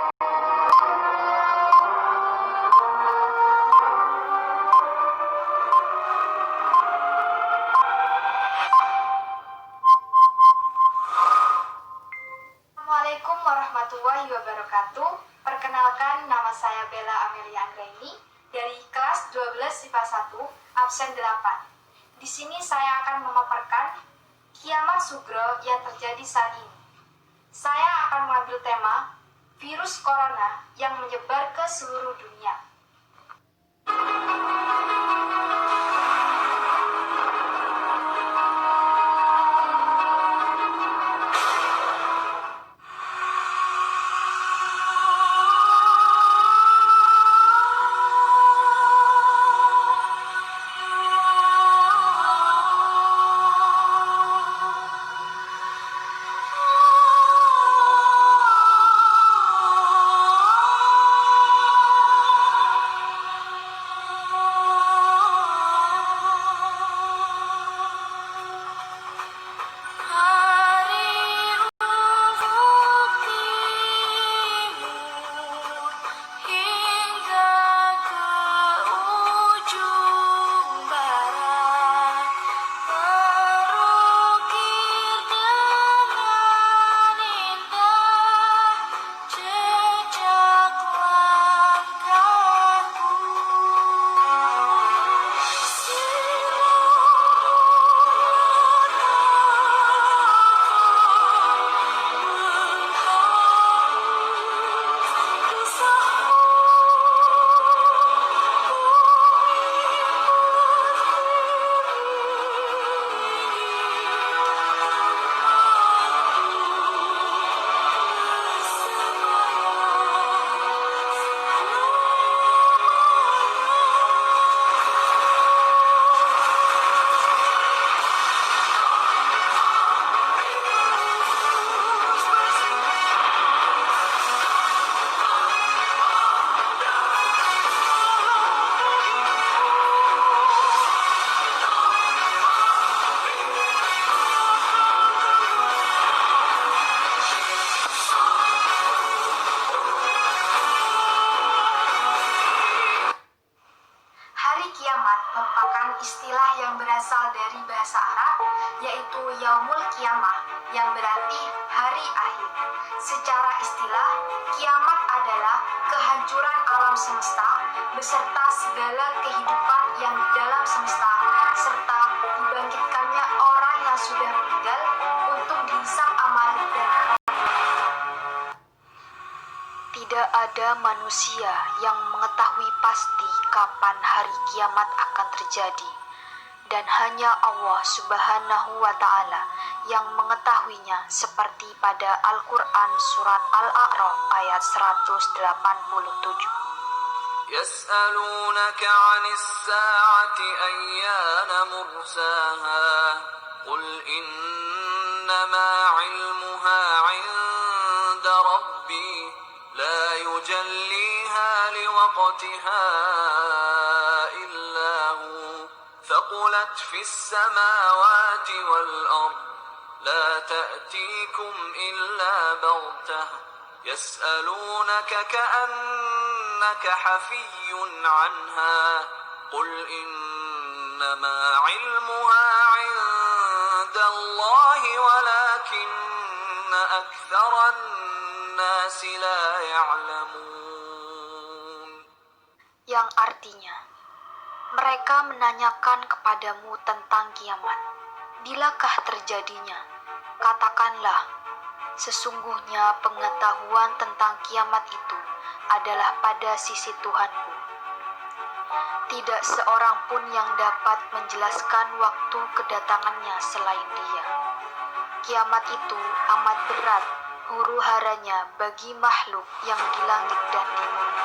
Assalamualaikum warahmatullahi wabarakatuh. Perkenalkan, nama saya Bella Amelia Anggraini dari kelas 12 IPA 1, absen 8. Di sini saya akan memaparkan kiamat sugro yang terjadi saat ini. Saya akan mengambil tema virus corona yang menyebar ke seluruh dunia. Hari kiamat merupakan istilah yang berasal dari bahasa Arab, yaitu Yaumul Qiyamah, yang berarti hari akhir. Secara istilah, kiamat adalah kehancuran alam semesta beserta segala kehidupan yang di dalam semesta, serta dibangkitkannya orang yang sudah meninggal untuk dihisab amal dan tidak ada manusia yang mengetahui pasti kapan hari kiamat akan terjadi, dan hanya Allah Subhanahu wa Ta'ala yang mengetahuinya, seperti pada Al-Quran Surat Al-A'raf ayat 187. يسألونك عن الساعة أيان مرساها قل إنما علمها عند ربي لا يجليها لوقتها إلا هو ثقلت في السماوات والأرض لا تأتيكم إلا بغتة يسألونك كأنك حفي عنها قل إنما علمها عند الله ولكن أكثر الناس لا يعلمون. Yang artinya, mereka menanyakan kepadamu tentang kiamat. Bilakah terjadinya? Katakanlah, sesungguhnya pengetahuan tentang kiamat itu adalah pada sisi Tuhanku. Tidak seorang pun yang dapat menjelaskan waktu kedatangannya selain Dia. Kiamat itu amat berat huru-haranya bagi makhluk yang di langit dan di bumi.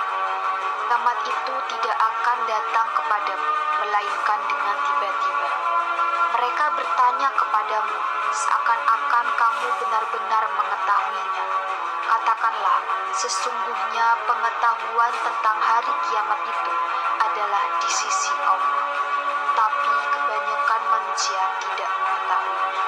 Kiamat itu tidak akan datang kepadamu, melainkan dengan tiba-tiba. Mereka bertanya kepadamu, seakan-akan kamu benar-benar mengetahuinya. Katakanlah, sesungguhnya pengetahuan tentang hari kiamat itu adalah di sisi Allah, tapi kebanyakan manusia tidak mengetahuinya.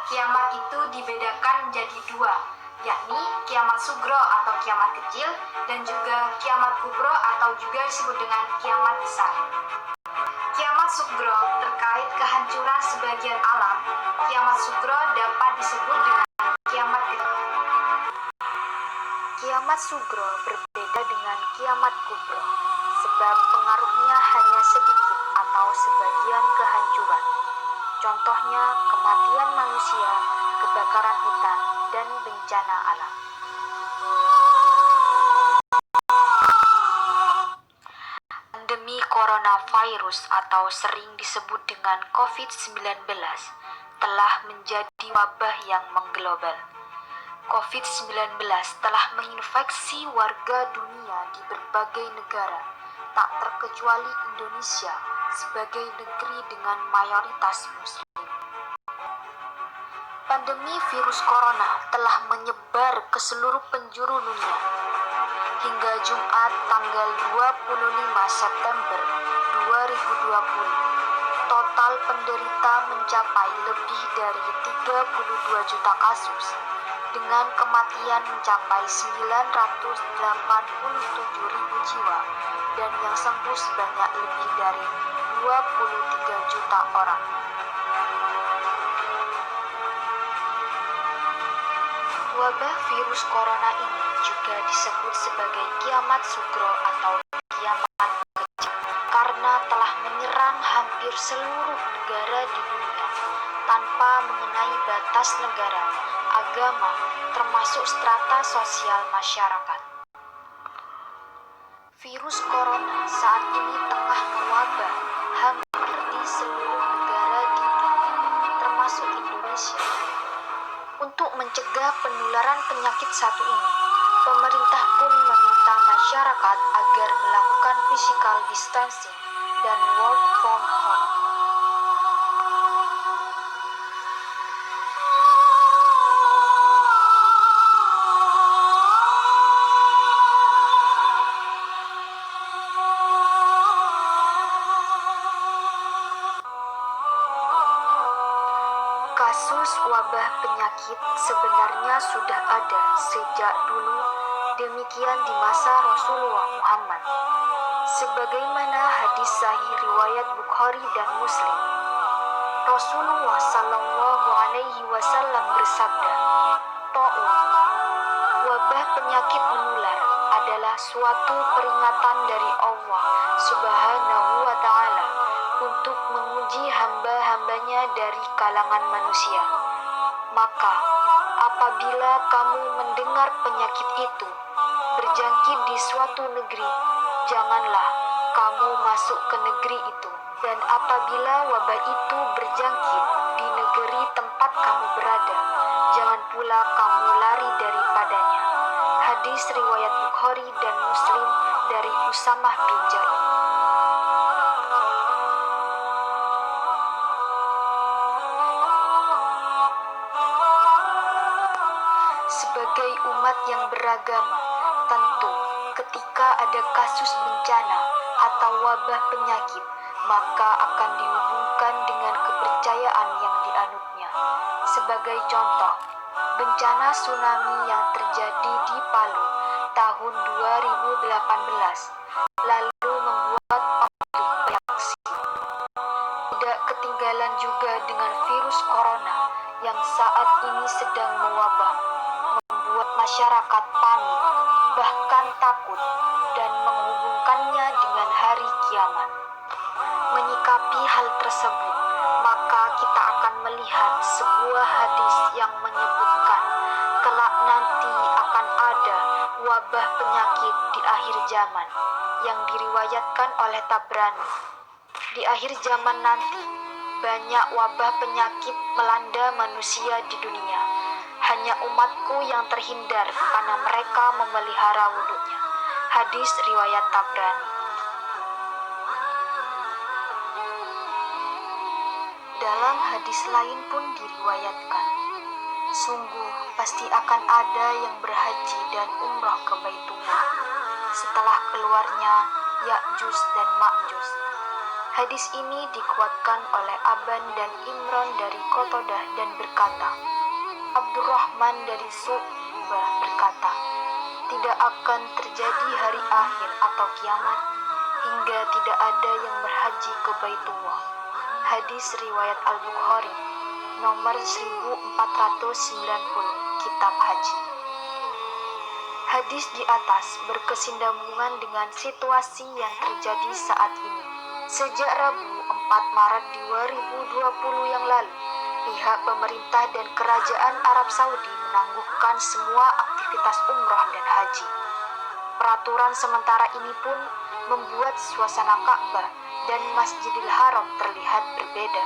Kiamat itu dibedakan menjadi dua, yakni kiamat sugro atau kiamat kecil dan juga kiamat kubro atau juga disebut dengan kiamat besar. Kiamat sugro terkait kehancuran sebagian alam. Kiamat sugro dapat disebut dengan kiamat kecil. Kiamat sugro berbeda dengan kiamat kubro, sebab pengaruhnya hanya sedikit atau sebagian kehancuran. Contohnya kematian manusia, kebakaran hutan, dan bencana alam. Pandemi coronavirus atau sering disebut dengan COVID-19 telah menjadi wabah yang mengglobal. COVID-19 telah menginfeksi warga dunia di berbagai negara, tak terkecuali Indonesia sebagai negeri dengan mayoritas muslim. Pandemi virus corona telah menyebar ke seluruh penjuru dunia. Hingga Jumat tanggal 25 September 2020, total penderita mencapai lebih dari 32 juta kasus, dengan kematian mencapai 987.000 jiwa dan yang sembuh sebanyak lebih dari 23 juta orang. Wabah virus corona ini juga disebut sebagai kiamat sugro atau kiamat kecil karena telah menyerang hampir seluruh negara di dunia tanpa mengenai batas negara, agama, termasuk strata sosial masyarakat. Virus corona saat ini tengah mewabah hampir di seluruh negara di dunia, termasuk Indonesia. Untuk mencegah penularan penyakit satu ini, pemerintah pun meminta masyarakat agar melakukan physical distancing dan work from home. Kasus wabah penyakit sebenarnya sudah ada sejak dulu, demikian di masa Rasulullah Muhammad. Sebagaimana hadis sahih riwayat Bukhari dan Muslim, Rasulullah Shallallahu Alaihi Wasallam bersabda, "Ta'un, wabah penyakit menular adalah suatu peringatan dari Allah Subhanahu wa Ta'ala untuk menguji hamba-hambanya dari kalangan manusia. Maka, apabila kamu mendengar penyakit itu berjangkit di suatu negeri, janganlah kamu masuk ke negeri itu. Dan apabila wabah itu berjangkit di negeri tempat kamu berada, jangan pula kamu lari daripadanya." Hadis riwayat Bukhari dan Muslim dari Usamah bin Zaid. Sebagai umat yang beragama, tentu ketika ada kasus bencana atau wabah penyakit, maka akan dihubungkan dengan kepercayaan yang dianutnya. Sebagai contoh, bencana tsunami yang terjadi di Palu tahun 2018 lalu membuat publik bereaksi. Tidak ketinggalan juga dengan virus corona yang saat ini sedang mewabah, membuat masyarakat panik, bahkan takut, dan menghubungkannya dengan hari kiamat. Menyikapi hal tersebut, maka kita akan melihat sebuah hadis yang menyebutkan kelak nanti akan ada wabah penyakit di akhir zaman yang diriwayatkan oleh Tabrani. Di akhir zaman nanti, banyak wabah penyakit melanda manusia di dunia. Hanya umatku yang terhindar karena mereka memelihara wudhunya. Hadis riwayat Tabrani. Dalam hadis lain pun diriwayatkan, sungguh pasti akan ada yang berhaji dan umrah ke Baitullah setelah keluarnya Ya'juj dan Ma'juj. Hadis ini dikuatkan oleh Aban dan Imran dari Qatadah dan berkata, Abdurrahman dari Su'bah berkata, tidak akan terjadi hari akhir atau kiamat hingga tidak ada yang berhaji ke Baitullah. Hadis riwayat Al-Bukhari nomor 1490 Kitab Haji. Hadis di atas berkesinambungan dengan situasi yang terjadi saat ini. Sejak Rabu 4 Maret 2020 yang lalu, pihak pemerintah dan kerajaan Arab Saudi menangguhkan semua aktivitas umroh dan haji. Peraturan sementara ini pun membuat suasana Ka'bah dan Masjidil Haram terlihat berbeda.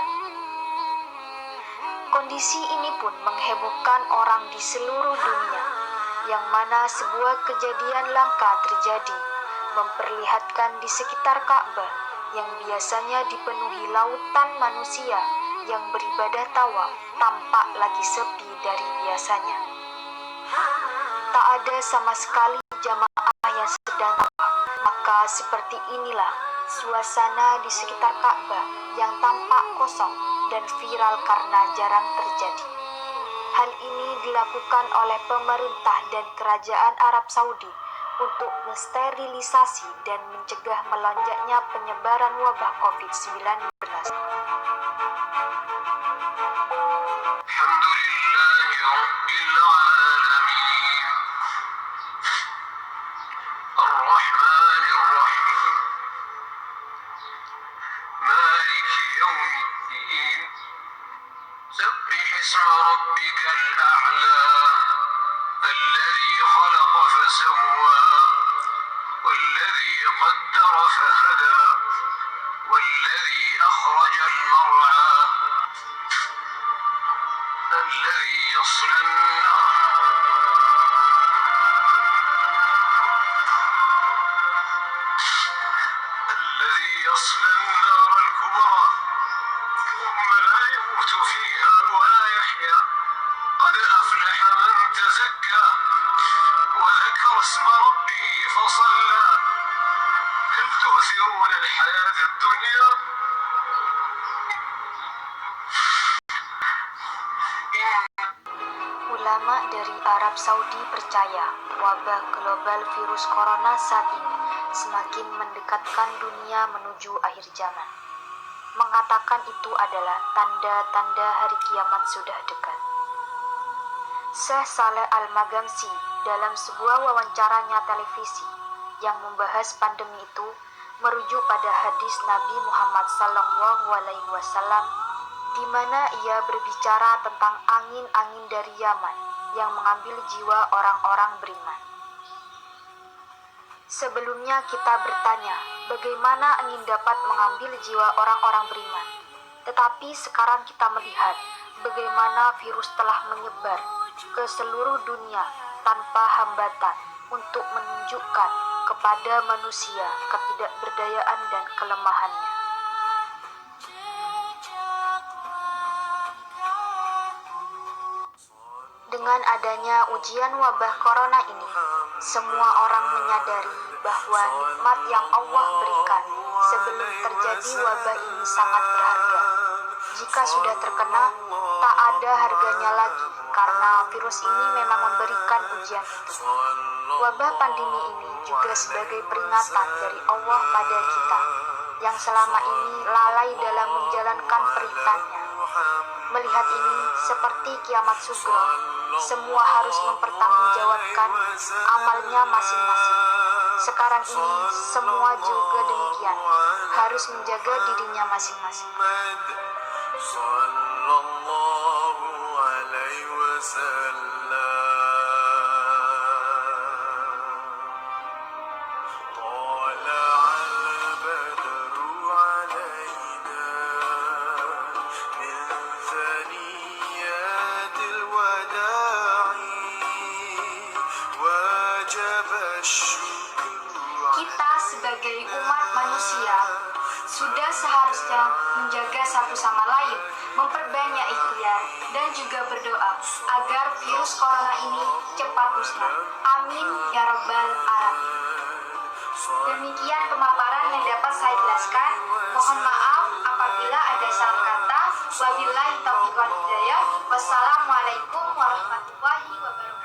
Kondisi ini pun menghebohkan orang di seluruh dunia, yang mana sebuah kejadian langka terjadi, memperlihatkan di sekitar Ka'bah yang biasanya dipenuhi lautan manusia yang beribadah tawaf tampak lagi sepi dari biasanya. Tak ada sama sekali jamaah yang sedang tawaf, maka seperti inilah suasana di sekitar Ka'bah yang tampak kosong dan viral karena jarang terjadi. Hal ini dilakukan oleh pemerintah dan kerajaan Arab Saudi untuk mensterilisasi dan mencegah melonjaknya penyebaran wabah COVID-19. Ulama dari Arab Saudi percaya wabah global virus corona saat ini semakin mendekatkan dunia menuju akhir zaman. Mengatakan itu adalah tanda-tanda hari kiamat sudah dekat. Syekh Saleh Al-Magamsi dalam sebuah wawancaranya televisi yang membahas pandemi itu merujuk pada hadis Nabi Muhammad SAW di mana ia berbicara tentang angin-angin dari Yaman yang mengambil jiwa orang-orang beriman. Sebelumnya kita bertanya, bagaimana angin dapat mengambil jiwa orang-orang beriman? Tetapi sekarang kita melihat bagaimana virus telah menyebar ke seluruh dunia tanpa hambatan untuk menunjukkan kepada manusia ketidakberdayaan dan kelemahannya. Dengan adanya ujian wabah corona ini, semua orang menyadari bahwa nikmat yang Allah berikan sebelum terjadi wabah ini sangat berharga. Jika sudah terkena, tak ada harganya lagi karena virus ini memang memberikan ujian itu. Wabah pandemi ini juga sebagai peringatan dari Allah pada kita yang selama ini lalai dalam menjalankan perintahnya. Melihat ini seperti kiamat sugro, semua harus mempertanggungjawabkan amalnya masing-masing. Sekarang ini semua juga demikian, harus menjaga dirinya masing-masing. Kita sebagai umat manusia sudah seharusnya menjaga satu sama lain, memperbanyak ikhtiar dan juga berdoa agar virus corona ini cepat musnah. Amin ya rabbal alamin. Demikian pemaparan yang dapat saya jelaskan. Mohon Mohon maaf apabila ada salah kata. Wabillahi taufiq wal hidayah. Wassalamualaikum warahmatullahi wabarakatuh.